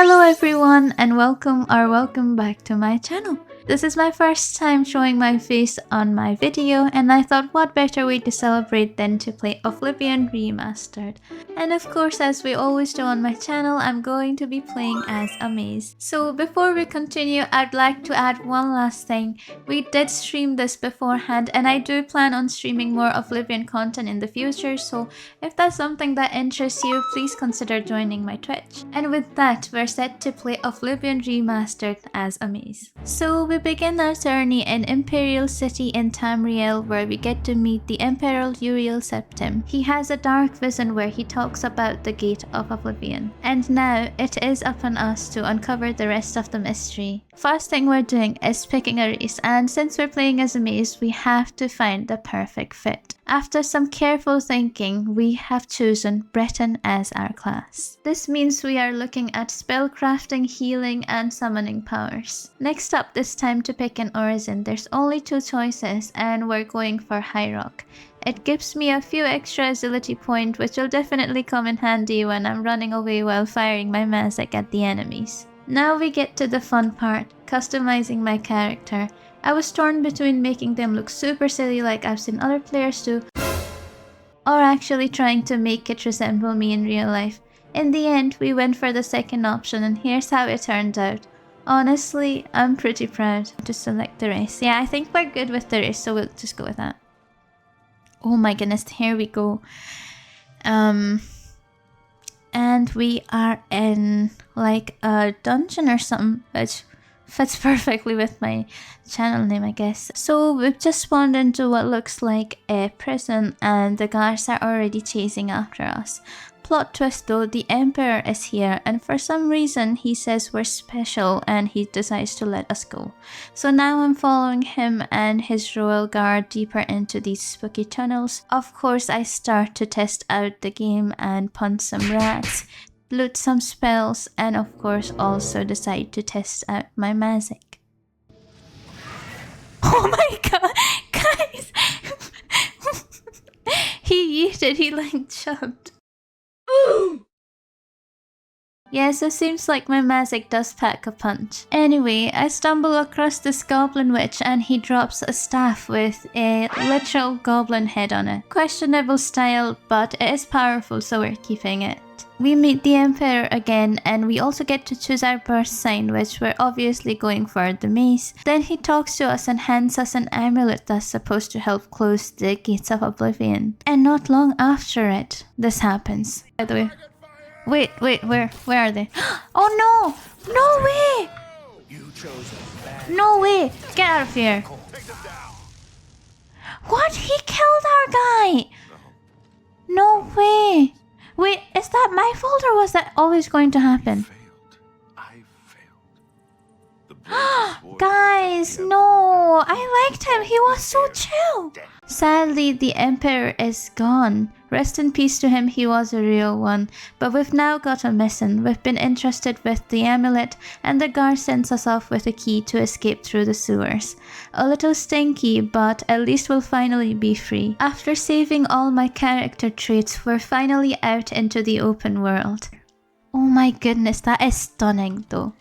Hello everyone and welcome back to my channel. This is my first time showing my face on my video and I thought what better way to celebrate than to play Oblivion Remastered. And of course, as we always do on my channel, I'm going to be playing as a Mage. So before we continue, I'd like to add one last thing. We did stream this beforehand and I do plan on streaming more Oblivion content in the future, so if that's something that interests you, please consider joining my Twitch. And with that, we're set to play Oblivion Remastered as a Mage. So we begin our journey in Imperial City in Tamriel, where we get to meet the Emperor Uriel Septim. He has a dark vision where he talks about the Gate of Oblivion. And now it is upon us to uncover the rest of the mystery. First thing we're doing is picking a race, and since we're playing as a Mage, we have to find the perfect fit. After some careful thinking, we have chosen Breton as our class. This means we are looking at spellcrafting, healing, and summoning powers. Next up, this time to pick an origin. There's only two choices and we're going for High Rock. It gives me a few extra agility points, which will definitely come in handy when I'm running away while firing my magic at the enemies. Now we get to the fun part, customizing my character. I was torn between making them look super silly like I've seen other players do, or actually trying to make it resemble me in real life. In the end, we went for the second option and here's how it turned out. Honestly, I'm pretty proud to select the race. Yeah, I think we're good with the race, so we'll just go with that. Oh my goodness, here we go. And we are in like a dungeon or something, which fits perfectly with my channel name, I guess. So we've just spawned into what looks like a prison and the guards are already chasing after us. Plot twist though, the Emperor is here and for some reason he says we're special and he decides to let us go. So now I'm following him and his royal guard deeper into these spooky tunnels. Of course I start to test out the game and punch some rats, loot some spells, and of course also decide to test out my magic. Oh my god, guys! He yeeted, he like jumped. Yeah, so seems like my magic does pack a punch. Anyway, I stumble across this goblin witch and he drops a staff with a literal goblin head on it. Questionable style, but it is powerful, so we're keeping it. We meet the Emperor again and we also get to choose our birth sign, which we're obviously going for the Mage. Then he talks to us and hands us an amulet that's supposed to help close the Gates of Oblivion. And not long after it, this happens. By the way, wait, where are they? Oh no! No way! No way! Get out of here! What? He killed our guy! No way! Wait, is that my fault or was that always going to happen? Guys, no! I liked him, he was so chill! Sadly, the Emperor is gone. Rest in peace to him, he was a real one. But we've now got a mission. We've been entrusted with the amulet and the guard sends us off with a key to escape through the sewers. A little stinky, but at least we'll finally be free. After saving all my character traits, we're finally out into the open world. Oh my goodness, that is stunning though.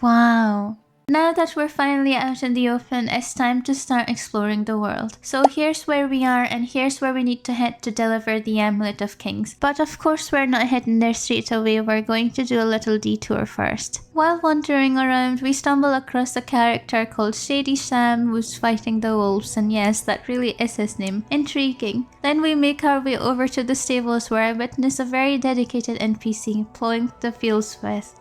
Wow. Now that we're finally out in the open, it's time to start exploring the world. So here's where we are and here's where we need to head to deliver the Amulet of Kings. But of course we're not heading there straight away, we're going to do a little detour first. While wandering around, we stumble across a character called Shady Sam who's fighting the wolves, and yes, that really is his name. Intriguing. Then we make our way over to the stables where I witness a very dedicated NPC plowing the fields with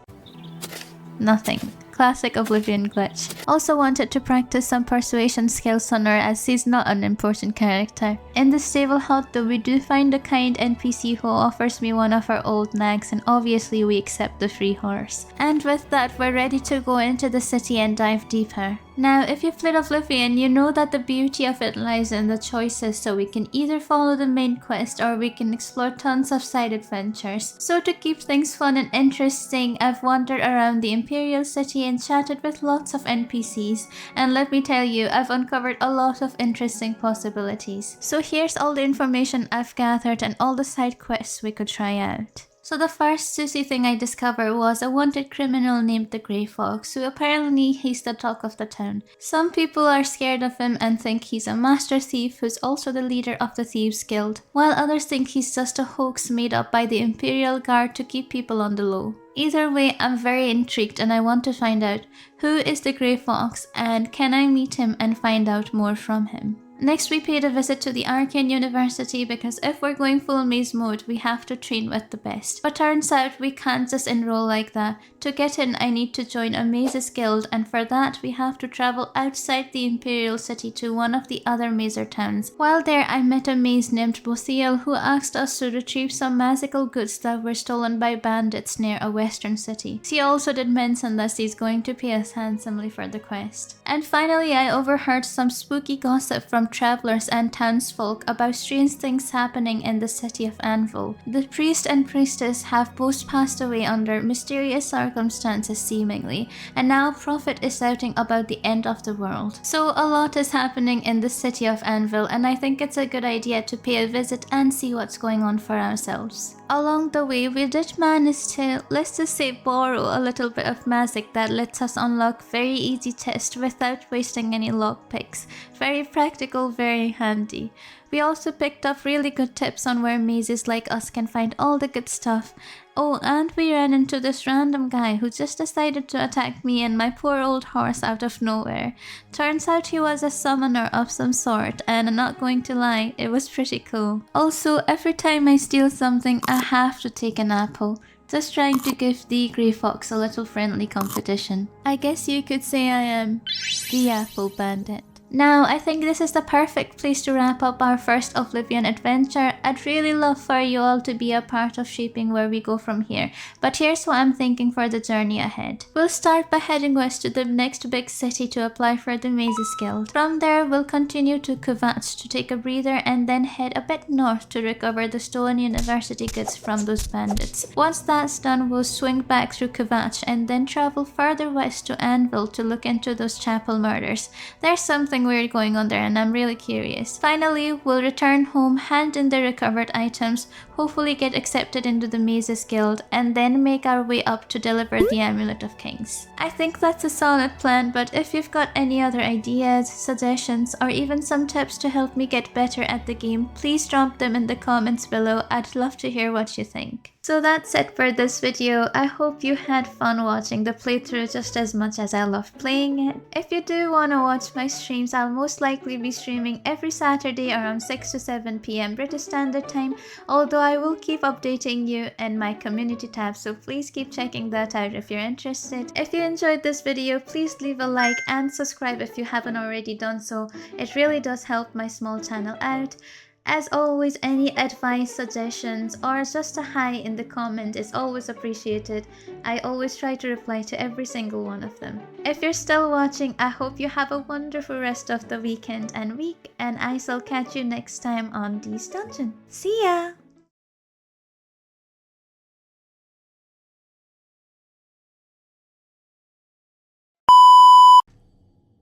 nothing. Classic Oblivion glitch. Also wanted to practice some persuasion skills on her as he's not an important character. In the stable hut though, we do find a kind NPC who offers me one of our old nags and obviously we accept the free horse. And with that, we're ready to go into the city and dive deeper. Now, if you've played Oblivion, you know that the beauty of it lies in the choices, so we can either follow the main quest or we can explore tons of side adventures. So to keep things fun and interesting, I've wandered around the Imperial City and chatted with lots of NPCs, and let me tell you, I've uncovered a lot of interesting possibilities. So here's all the information I've gathered and all the side quests we could try out. So the first juicy thing I discovered was a wanted criminal named the Grey Fox, who apparently he's the talk of the town. Some people are scared of him and think he's a master thief who's also the leader of the Thieves Guild, while others think he's just a hoax made up by the Imperial Guard to keep people on the low. Either way, I'm very intrigued and I want to find out who is the Grey Fox and can I meet him and find out more from him. Next, we paid a visit to the Arcane University because if we're going full maze mode, we have to train with the best. But turns out we can't just enroll like that. To get in, I need to join a Maze's Guild, and for that, we have to travel outside the Imperial City to one of the other Mazer towns. While there, I met a mage named Bothiel who asked us to retrieve some magical goods that were stolen by bandits near a western city. She also did mention that she's going to pay us handsomely for the quest. And finally, I overheard some spooky gossip from travelers and townsfolk about strange things happening in the city of Anvil. The priest and priestess have both passed away under mysterious circumstances seemingly, and now prophet is shouting about the end of the world. So a lot is happening in the city of Anvil, and I think it's a good idea to pay a visit and see what's going on for ourselves. Along the way, we did manage to, let's just say, borrow a little bit of magic that lets us unlock very easy tests without wasting any lockpicks. Very practical, very handy. We also picked up really good tips on where mazes like us can find all the good stuff. Oh, and we ran into this random guy who just decided to attack me and my poor old horse out of nowhere. Turns out he was a summoner of some sort, and I'm not going to lie, it was pretty cool. Also, every time I steal something, I have to take an apple. Just trying to give the Grey Fox a little friendly competition. I guess you could say I am the Apple Bandit. Now, I think this is the perfect place to wrap up our first Oblivion adventure. I'd really love for you all to be a part of shaping where we go from here, but here's what I'm thinking for the journey ahead. We'll start by heading west to the next big city to apply for the Maze's Guild. From there, we'll continue to Kvatch to take a breather and then head a bit north to recover the stolen university goods from those bandits. Once that's done, we'll swing back through Kvatch and then travel further west to Anvil to look into those chapel murders. There's something weird going on there and I'm really curious. Finally, we'll return home, hand in the recovered items, hopefully get accepted into the Maze's Guild, and then make our way up to deliver the Amulet of Kings. I think that's a solid plan, but if you've got any other ideas, suggestions, or even some tips to help me get better at the game, please drop them in the comments below. I'd love to hear what you think. So that's it for this video. I hope you had fun watching the playthrough just as much as I loved playing it. If you do want to watch my streams, I'll most likely be streaming every Saturday around 6 to 7 PM British Standard Time, although I will keep updating you in my community tab, so please keep checking that out if you're interested. If you enjoyed this video, please leave a like and subscribe if you haven't already done so. It really does help my small channel out. As always, any advice, suggestions, or just a hi in the comment is always appreciated. I always try to reply to every single one of them. If you're still watching, I hope you have a wonderful rest of the weekend and week, and I shall catch you next time on this dungeon. See ya!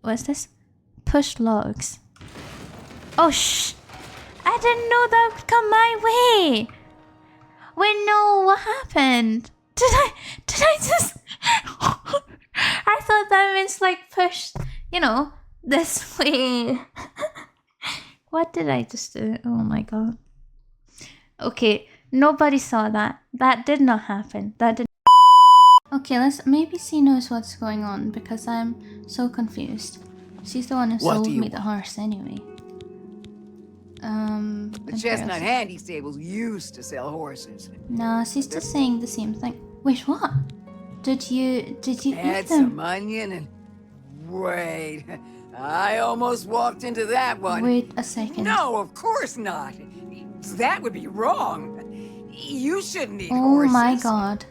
What's this? Push logs. Oh, shh! I didn't know that would come my way! Wait, no, what happened? Did I just... I thought that means like push, you know, this way. What did I just do? Oh my god. Okay, nobody saw that. That did not happen. That did. Okay, let's maybe she knows what's going on because I'm so confused. She's the one who sold me the horse anyway. The Chestnut Handy stables used to sell horses. Nah, she's just saying the same thing. Wait, what? Did you Add eat them? some onion and... Wait, I almost walked into that one. Wait a second. No, of course not. That would be wrong. You shouldn't eat Oh horses. my god.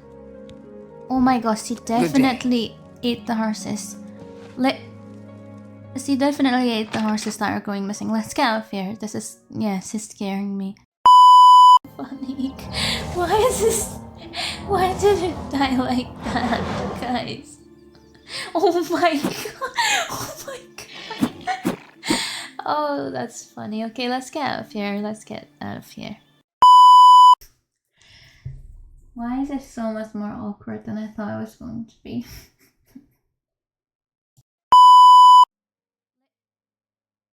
Oh my gosh, she definitely ate the horses. She definitely ate the horses that are going missing. Let's get out of here. This is... yes, it's scaring me. Funny. Why is this... why did it die like that, guys? Oh my god. Oh my god. Oh, that's funny. Okay, let's get out of here. Let's get out of here. Why is it so much more awkward than I thought it was going to be?